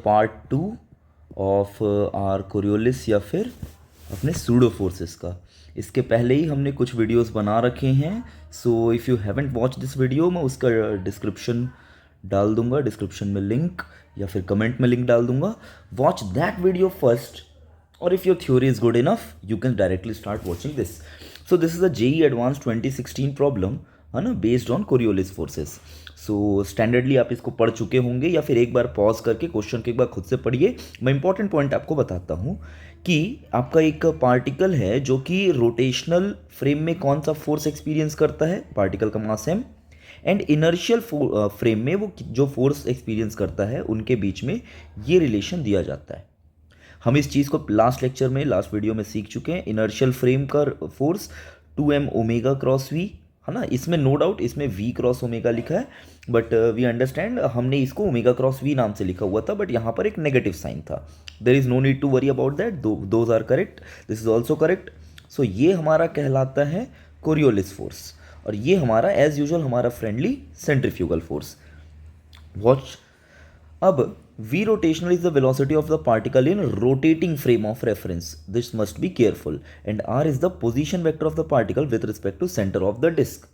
Part two of our Coriolis या फिर अपने सूडो फोर्सेस का। इसके पहले ही हमने कुछ वीडियोस बना रखे हैं, so if you haven't watch this video मैं उसका डिस्क्रिप्शन डाल दूंगा, डिस्क्रिप्शन में लिंक या फिर कमेंट में लिंक डाल दूंगा। वॉच दैट वीडियो फर्स्ट, और if your theory is good enough you can directly start watching this. So this is a JEE advance 2016 problem, है ना, based on Coriolis forces. So standardly आप इसको पढ़ चुके होंगे या फिर एक बार पॉज करके क्वेश्चन के एक बार खुद से पढ़िए। मैं इंपॉर्टेंट पॉइंट आपको बताता हूँ कि आपका एक पार्टिकल है जो कि रोटेशनल फ्रेम में कौन सा फोर्स एक्सपीरियंस करता है, पार्टिकल का मास m, एंड इनर्शियल फ्रेम में वो जो फोर्स एक्सपीरियंस करता है उनके बीच में ये रिलेशन दिया जाता है। हम इस चीज़ को लास्ट लेक्चर में, लास्ट वीडियो में सीख चुके हैं। इनर्शियल फ्रेम का force 2m omega cross v, है ना। इसमें नो डाउट इसमें v क्रॉस ओमेगा लिखा है, बट वी अंडरस्टैंड हमने इसको ओमेगा क्रॉस v नाम से लिखा हुआ था, बट यहाँ पर एक नेगेटिव साइन था। There is no need to worry about that, those are correct, this is also correct. So ये हमारा कहलाता है कोरियोलिस फोर्स, और ये हमारा एज यूजुअल हमारा फ्रेंडली सेंट्रीफ्यूगल फोर्स। वॉच अब v rotational is the velocity of the particle in rotating frame of reference. This must be careful. And r is the position vector of the particle with respect to center of the disk.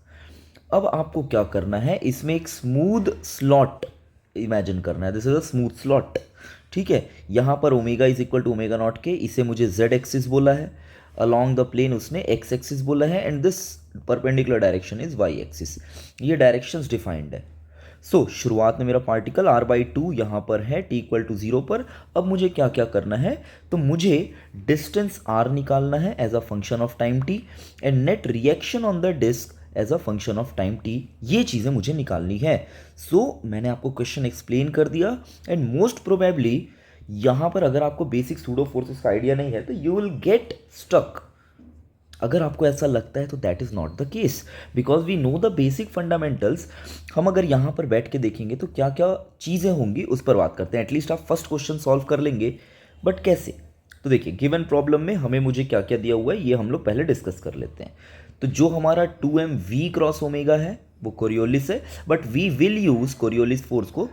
अब आपको क्या करना है, इसमें एक smooth slot imagine करना है। This is a smooth slot, ठीक है। यहाँ पर omega is equal to omega naught k, इसे मुझे z एक्सिस बोला है, अलॉन्ग द प्लेन उसने x एक्सिस बोला है, and this perpendicular direction is y axis. ये डायरेक्शंस डिफाइंड है। सो शुरुआत में मेरा पार्टिकल r/2 यहाँ पर है t इक्वल टू 0 पर। अब मुझे क्या क्या करना है, तो मुझे डिस्टेंस r निकालना है as a function of time t, and net reaction on the disc as a function of time t। ये चीज़ें मुझे निकालनी है। सो मैंने आपको क्वेश्चन एक्सप्लेन कर दिया, एंड मोस्ट प्रोबेबली यहाँ पर अगर आपको बेसिक सूडो फोर्सेस का आइडिया नहीं है तो यू विल गेट स्टक। अगर आपको ऐसा लगता है तो that is not the case, because we know the basic fundamentals. हम अगर यहाँ पर बैठ के देखेंगे तो क्या क्या चीज़ें होंगी उस पर बात करते हैं। एटलीस्ट आप फर्स्ट क्वेश्चन सॉल्व कर लेंगे, बट कैसे? तो देखिए, गिवन प्रॉब्लम में हमें मुझे क्या क्या दिया हुआ है ये हम लोग पहले डिस्कस कर लेते हैं। तो जो हमारा 2m v क्रॉस ओमेगा है वो कोरियोलिस है, but we will use Coriolis force को।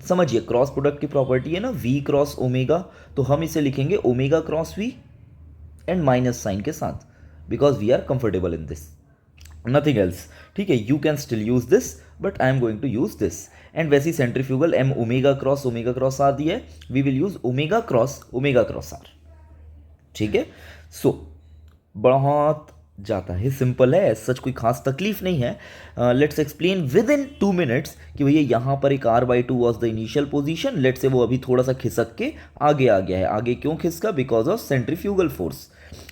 समझिए, क्रॉस प्रोडक्ट की प्रॉपर्टी है ना v क्रॉस ओमेगा, तो हम इसे लिखेंगे omega cross v and minus sign के साथ, because we are comfortable in this, nothing else, ठीक है। you can still use this but I am going to use this, and वैसे ही centrifugal m omega cross r दिया है, we will use omega cross r, ठीक है। सो बहुत जाता है, सिंपल है, सच कोई खास तकलीफ नहीं है। Let's explain with in 2 minutes कि भैया यहाँ पर एक r/2 was the initial position. Let's say वो अभी थोड़ा सा खिसक के आगे आ गया है। आगे क्यों खिसका? बिकॉज ऑफ सेंट्रीफ्यूगल फोर्स,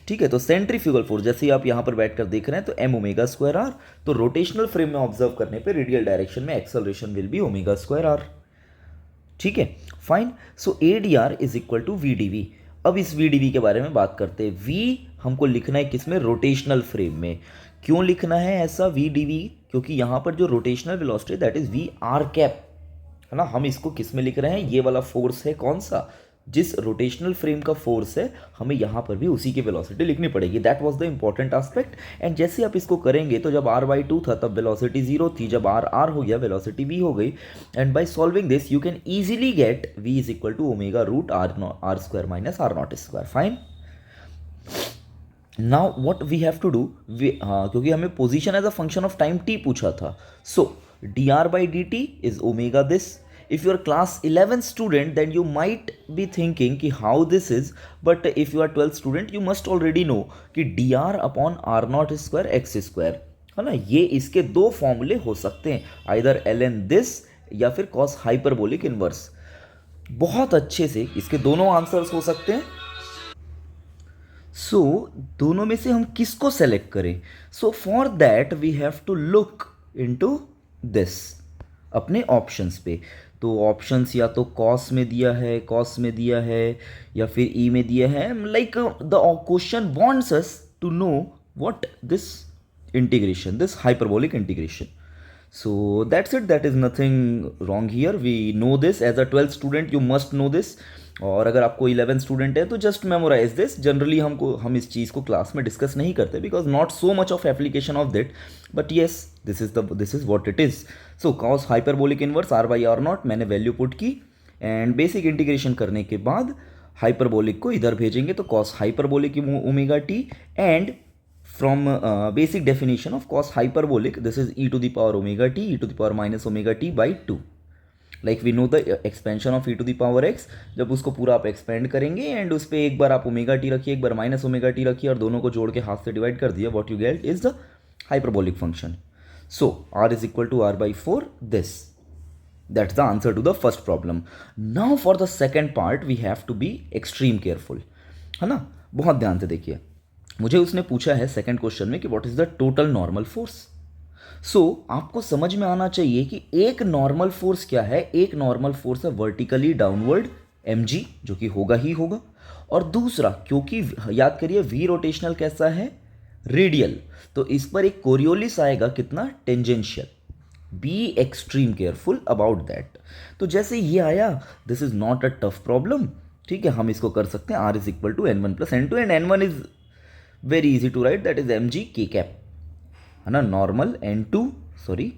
ठीक है। तो सेंट्रीफ्यूगल फोर्स जैसे ही आप यहाँ पर बैठकर देख रहे हैं तो m ओमेगा स्क्वायर r, तो रोटेशनल फ्रेम में ऑब्जर्व करने पे रेडियल डायरेक्शन में acceleration will be omega square r, ठीक है, fine. So ADR is equal to VdV। अब इस VdV के बारे में बात करते हैं। V हमको लिखना है किसमें? रोटेशनल फ्रेम में। क्यों लिखना है ऐसा VdV? क्योंकि यहाँ पर जो rotational velocity that is VR cap, है ना। हम इसको किस में लिख रहे हैं? ये वाला फोर्स है कौन सा? जिस रोटेशनल फ्रेम का फोर्स है, हमें यहाँ पर भी उसी की वेलोसिटी लिखनी पड़ेगी। That was the important aspect. And जैसे आप इसको करेंगे तो जब r/2 था तब वेलोसिटी 0 थी, जब r हो गया वेलोसिटी v हो गई। And by solving this you can easily get v is equal to omega root r square minus r0 square, fine. Now what we have to do, क्योंकि हमें position as a function of time t पूछा था। So dr/dt is omega this. If you are class 11 student then you might be thinking कि how this is, but if you are 12th student you must already know कि dr upon r0 square x square, है ना। ये इसके दो फॉर्मूले हो सकते हैं, आइदर ln दिस या फिर cos हाइपरबोलिक इनवर्स। बहुत अच्छे से इसके दोनों आंसर्स हो सकते हैं। सो दोनों में से हम किसको सेलेक्ट करें? So for that we have to look into this अपने ऑप्शंस पे। तो ऑप्शंस या तो कॉस में दिया है या फिर ई में दिया है। Like the question wants us to know what this integration, this hyperbolic integration. So that's it, that is nothing wrong here. We know this as a 12th student, you must know this. और अगर आपको 11 student है तो just memorise this. Generally हम इस चीज़ को class में discuss नहीं करते because not so much of application of that, but yes this is what it is. So cos hyperbolic inverse r/r0 मैंने वैल्यू पुट की, एंड बेसिक इंटीग्रेशन करने के बाद हाइपरबोलिक को इधर भेजेंगे तो cos hyperbolic omega t and from basic definition of cos hyperbolic this is e to the power omega t e to the power minus omega t by 2 like we know the expansion of e to the power x. जब उसको पूरा आप expand करेंगे and उस पर एक बार आप omega T रखिए एक बार माइनस ओमेगा टी रखिए और दोनों को जोड़ के हाथ से डिवाइड कर दिया, what you get is the hyperbolic function. So r is equal to r by 4 this. That's the answer to the first problem. Now for the second part we have to be extreme careful. है ना, बहुत ध्यान से देखिए। मुझे उसने पूछा है सेकंड क्वेश्चन में कि what is the total normal force. So आपको समझ में आना चाहिए कि एक नॉर्मल फोर्स क्या है। एक नॉर्मल फोर्स है वर्टिकली डाउनवर्ड mg जो कि होगा ही होगा, और दूसरा क्योंकि याद करिए v रोटेशनल कैसा है, रेडियल, तो इस पर एक कोरियोलिस आएगा कितना, tangential. Be extreme careful about that. तो जैसे ये आया, this is not a tough problem, ठीक है, हम इसको कर सकते हैं। R is equal to n one plus n two and n one is very easy to write, that is m g k cap, है ना, नॉर्मल एन टू, सॉरी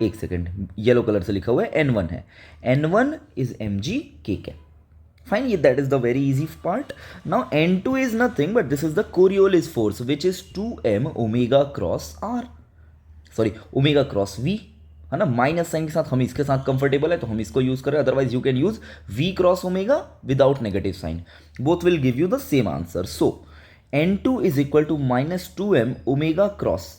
एक सेकेंड, येलो कलर से लिखा हुआ है एन वन है, n one is m g k cap. Fine, that is the very easy part. Now N2 is nothing but this is the Coriolis force which is 2m omega cross r, sorry omega cross v, है ना, minus sign के साथ हम इसके साथ comfortable है तो हम इसको यूज करें, otherwise you can use v cross omega without negative sign, both will give you the same answer. So N2 is equal to minus 2m omega cross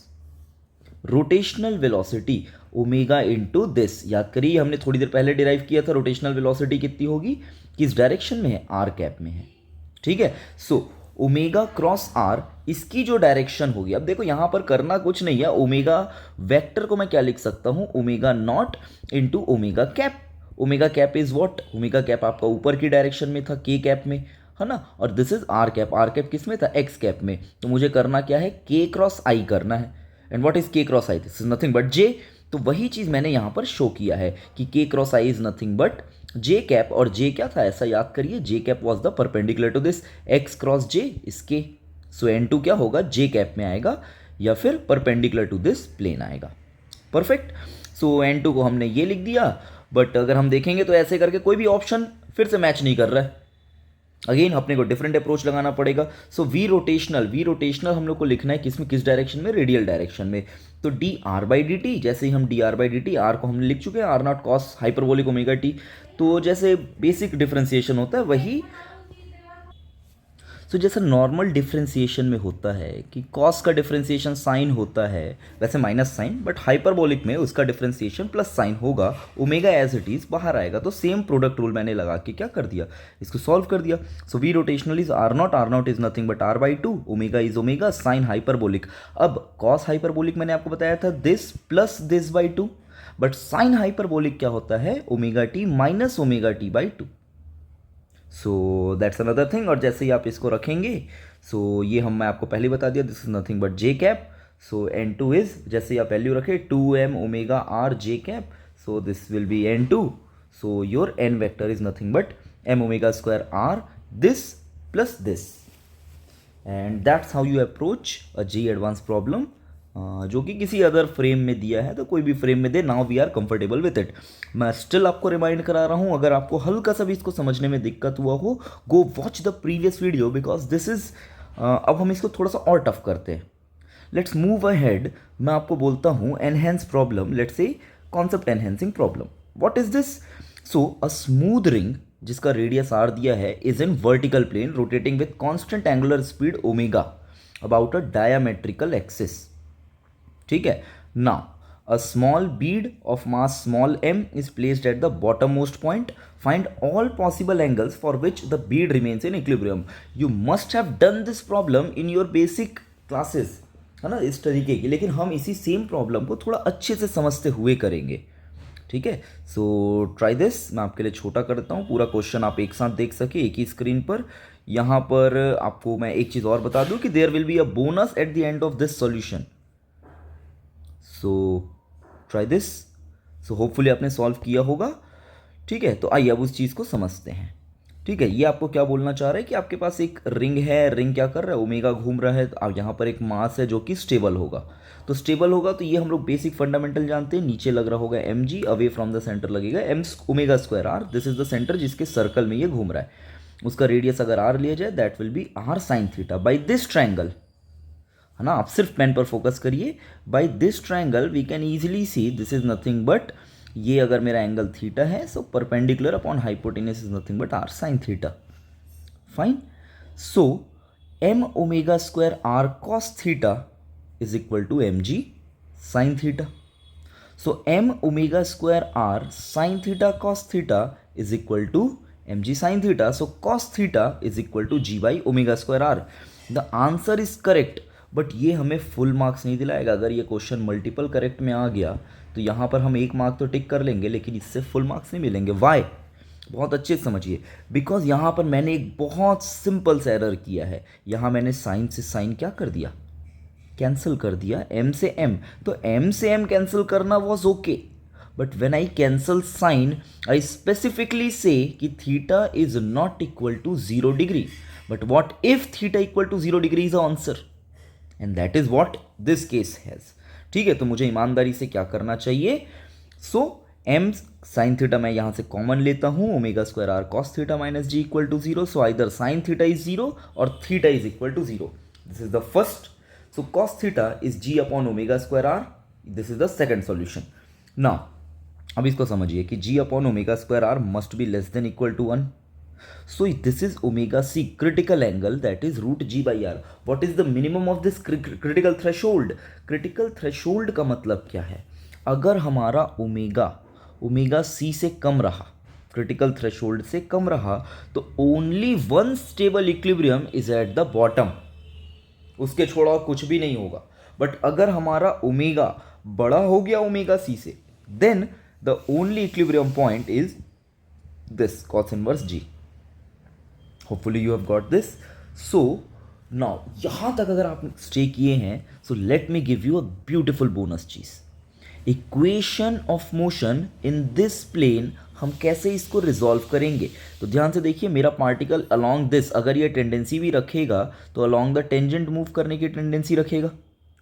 rotational velocity omega into this. याद करिए हमने थोड़ी देर पहले derive किया था, rotational velocity कितनी होगी, किस डायरेक्शन में है, आर कैप में है, ठीक है। सो ओमेगा क्रॉस आर, इसकी जो डायरेक्शन होगी, अब देखो यहां पर करना कुछ नहीं है, ओमेगा वेक्टर को मैं क्या लिख सकता हूं, omega naught into omega cap. Omega cap is what, omega cap आपका ऊपर की डायरेक्शन में था, के कैप में, है ना, और this is r cap. R cap किस में था, एक्स कैप में। तो मुझे करना क्या है, के क्रॉस आई करना है। And what is K cross I, this is nothing but J. तो वही चीज मैंने यहां पर शो किया है कि K cross I is nothing but J cap, और जे क्या था, ऐसा याद करिए, J cap was the perpendicular to this X cross J, इसके। सो N2 क्या होगा, जे कैप में आएगा या फिर परपेंडिकुलर टू दिस प्लेन आएगा। परफेक्ट। सो N2 को हमने ये लिख दिया, बट अगर हम देखेंगे तो ऐसे करके कोई भी ऑप्शन फिर से मैच नहीं कर रहा है, अगेन अपने को डिफरेंट अप्रोच लगाना पड़ेगा। सो वी रोटेशनल हम लोग को लिखना है किसमें, किस डायरेक्शन में, रेडियल डायरेक्शन में। तो d r by d t, जैसे ही हम d r by d t, r को हमने लिख चुके हैं, r naught cos hyperbolic omega t. तो जैसे बेसिक डिफरेंशिएशन होता है वही, तो जैसे नॉर्मल डिफरेंशिएशन में होता है कि कॉस का डिफरेंशिएशन साइन होता है, वैसे माइनस साइन, बट हाइपरबोलिक में उसका डिफरेंशिएशन प्लस साइन होगा, ओमेगा एज इट इज बाहर आएगा। तो सेम प्रोडक्ट रूल मैंने लगा के क्या कर दिया, इसको सॉल्व कर दिया। So v rotational is r naught is nothing but r by two, omega is omega, sine hyperbolic. अब कॉस हाइपरबोलिक मैंने आपको बताया था this plus this by two, but sine hyperbolic क्या होता है, omega t minus omega t by two. So that's another thing. और जैसे ही आप इसको रखेंगे, सो ये मैं आपको पहले बता दिया, this is nothing but J cap. So N2 is, जैसे ही आप वैल्यू रखे, 2m omega r j cap, so this will be N2। So your n vector is nothing but m omega square r this plus this, and that's how you approach a JEE advance problem, जो कि किसी other frame में दिया है, तो कोई भी frame में दे, now we are comfortable with it. मैं स्टिल आपको रिमाइंड करा रहा हूं, अगर आपको हल्का सा भी इसको समझने में दिक्कत हुआ हो, go watch the previous video, because this is, अब हम इसको थोड़ा सा और टफ करते हैं। Let's move ahead. मैं आपको बोलता हूं enhance problem, let's say concept enhancing problem. What is this, so a smooth ring जिसका रेडियस आर दिया है is in vertical plane rotating with constant angular speed omega about a diametrical axis, ठीक है। Now a small bead of mass small m is placed at the bottommost point. Find all possible angles for which the bead remains in equilibrium. You must have done this problem in your basic classes, है ना, इस तरीके की, लेकिन हम इसी same problem को थोड़ा अच्छे से समझते हुए करेंगे, ठीक है। सो ट्राई दिस। मैं आपके लिए छोटा करता हूँ, पूरा क्वेश्चन आप एक साथ देख सके एक ही स्क्रीन पर। यहाँ पर आपको मैं एक चीज़ और बता दूँ कि there will be a bonus at the end of this solution. So try this. So hopefully आपने सॉल्व किया होगा, ठीक है। तो आइए अब उस चीज़ को समझते हैं। ठीक है, ये आपको क्या बोलना चाह रहा है कि आपके पास एक रिंग है, रिंग क्या कर रहा है, ओमेगा घूम रहा है, अब यहाँ पर एक मास है जो कि स्टेबल होगा। तो स्टेबल होगा तो ये हम लोग बेसिक फंडामेंटल जानते हैं, नीचे लग रहा होगा m g, away from the centre लगेगा m omega square r, this is the centre जिसके सर्कल में ये घूम रहा है, उसका रेडियस अगर आर लिया जाए that will be r sine theta by this triangle, है ना। आप सिर्फ पेन पर फोकस करिए, by this triangle we can easily see this is nothing but, ये अगर मेरा एंगल थीटा है so perpendicular upon hypotenuse is nothing but r sine theta, fine. So m omega square r cos theta is equal to m g sine theta. So m omega square r sine theta cos theta is equal to m g sine theta, so cos theta is equal to g by omega square r. The answer is correct, but ये हमें full marks नहीं दिलाएगा। अगर ये question multiple correct में आ गया तो यहाँ पर हम 1 मार्क तो टिक कर लेंगे, लेकिन इससे फुल मार्क्स नहीं मिलेंगे। वाई? बहुत अच्छे से समझिए, बिकॉज यहाँ पर मैंने एक बहुत सिंपल सा एरर किया है। यहाँ मैंने साइन से साइन क्या कर दिया, कैंसिल कर दिया, एम से एम, तो एम से एम कैंसिल करना was okay, but when I cancel sine I specifically say कि theta is not equal to 0 degree, but what if theta equal to 0 degree is answer, and that is what this case has. ठीक है, तो मुझे ईमानदारी से क्या करना चाहिए, सो एम साइन थीटा मैं यहां से कॉमन लेता हूं, omega square r cos theta minus g equal to 0, so either sine theta is 0 और theta is equal to 0, this is the first. So cos theta is g upon omega square r, this is the second solution. Now अब इसको समझिए कि g upon omega square r must be less than equal to 1, so this is omega c critical angle, that is root g by r. What is the minimum of this critical threshold? Critical threshold का मतलब क्या है, अगर हमारा omega c से कम रहा, critical threshold से कम रहा, तो only one stable equilibrium is at the bottom, उसके छोड़ा कुछ भी नहीं होगा। बट अगर हमारा ओमेगा बड़ा हो गया ओमेगा c से, then the only equilibrium point is this cos inverse g। Hopefully you have got this. So now यहाँ तक अगर आप स्टे किए हैं, so let me give you a beautiful bonus चीज, equation of motion in this plane हम कैसे इसको रिजॉल्व करेंगे। तो ध्यान से देखिए, मेरा पार्टिकल अलोंग दिस अगर ये टेंडेंसी भी रखेगा तो अलोंग द टेंजेंट मूव करने की टेंडेंसी रखेगा,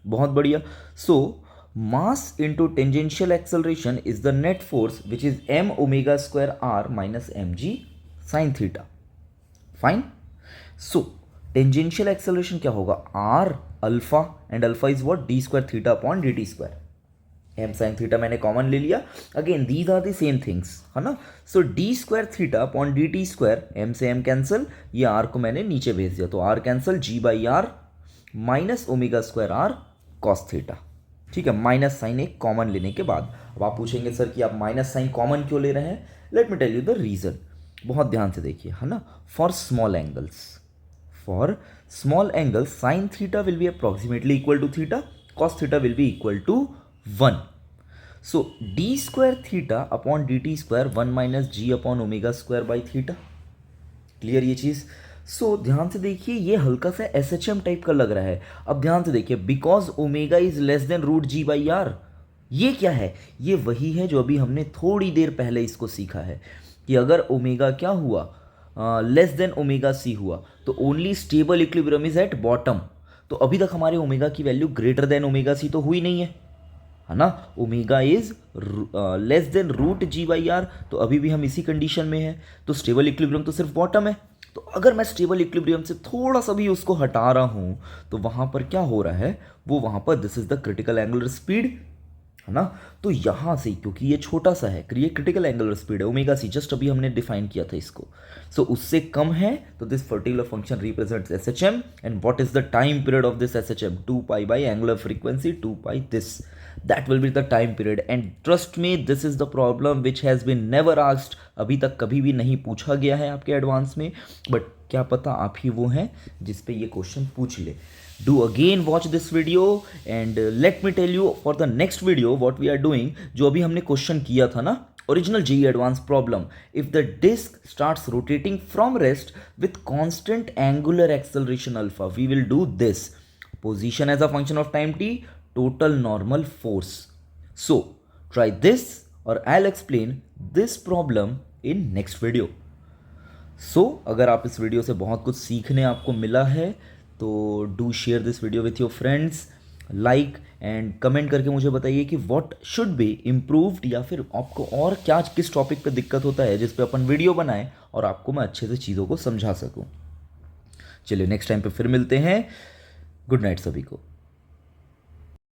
बहुत बढ़िया। So mass into tangential acceleration is the net force which is m omega square r minus m g sine theta, fine. So tangential acceleration क्या होगा, r alpha, and alpha is what, d square theta upon d t square, m sine theta मैंने common ले लिया, again these are the same things, है ना। So d square theta upon d t square, m से m cancel, ये r को मैंने नीचे भेज दिया तो r cancel, g by r minus omega square r cos theta. ठीक है, माइनस साइन एक कॉमन लेने के बाद। अब आप पूछेंगे सर कि आप माइनस साइन कॉमन क्यों ले रहे हैं, let me tell you the reason. बहुत ध्यान से देखिए, है ना। For small angles sine theta will be approximately equal to theta, cos theta will be equal to 1। So d square theta upon d t square 1 minus g upon omega square by theta, clear ये चीज। सो ध्यान से देखिए, ये हल्का सा SHM type का लग रहा है। अब ध्यान से देखिए, because omega is less than root g by r, ये क्या है, ये वही है जो अभी हमने थोड़ी देर पहले इसको सीखा है कि अगर ओमेगा क्या हुआ, लेस देन ओमेगा सी हुआ, तो only stable equilibrium is at bottom. तो अभी तक हमारे ओमेगा की value greater than omega c तो हुई नहीं है ना। Omega is less than root g by r, तो अभी भी हम इसी कंडीशन में है, तो स्टेबल इक्विलिब्रियम तो सिर्फ बॉटम है। तो अगर मैं स्टेबल इक्विलिब्रियम से थोड़ा सा भी उसको हटा रहा हूं, तो वहां पर क्या हो रहा है, वो वहां पर this is the critical angular speed, है ना। तो यहां से क्योंकि ये छोटा सा है, क्रिटिकल एंगुलर स्पीड है ओमेगा सी, जस्ट अभी हमने डिफाइन किया था इसको, सो उससे कम है, तो this particular function represents SHM, and what is the time period of this SHM, 2 pi by angular frequency 2 pi this, that will be the time period, and trust me this is the problem which has been never asked, अभी तक कभी भी नहीं पूछा गया है आपके advance में, बट क्या पता आप ही वो हैं जिस पे ये क्वेश्चन पूछ ले। Do again watch this video and let me tell you for the next video what we are doing, जो अभी हमने क्वेश्चन किया था ना, original JEE advanced problem, if the disk starts rotating from rest with constant angular acceleration alpha, we will do this, position as a function of time t, total normal force. So try this or I'll explain this problem in next video. अगर आप इस video से बहुत कुछ सीखने आपको मिला है तो do share this video with your friends, like and comment करके मुझे बताइए कि व्हाट शुड बी इम्प्रूव्ड, या फिर आपको और क्या किस टॉपिक पे दिक्कत होता है जिस पे अपन वीडियो बनाएं और आपको मैं अच्छे से चीज़ों को समझा सकूं। चलिए नेक्स्ट टाइम पे फिर मिलते हैं। गुड नाइट सभी को।